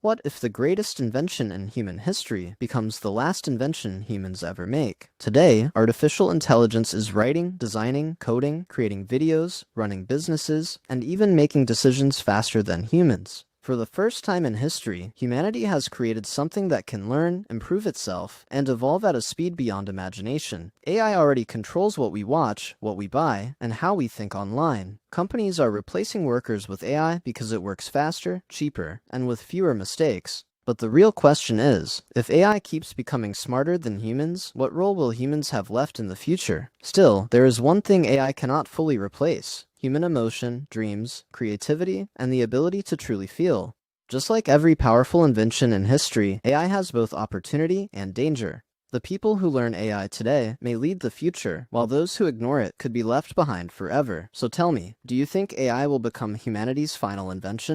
What if the greatest invention in human history becomes the last invention humans ever make? Today, artificial intelligence is writing, designing, coding, creating videos, running businesses, and even making decisions faster than humans. For the first time in history, humanity has created something that can learn, improve itself, and evolve at a speed beyond imagination. AI already controls what we watch, what we buy, and how we think online. Companies are replacing workers with AI because it works faster, cheaper, and with fewer mistakes. But the real question is, if AI keeps becoming smarter than humans, what role will humans have left in the future? Still, there is one thing AI cannot fully replace: human emotion, dreams, creativity, and the ability to truly feel. Just like every powerful invention in history, AI has both opportunity and danger. The people who learn AI today may lead the future, while those who ignore it could be left behind forever. So tell me, do you think AI will become humanity's final invention?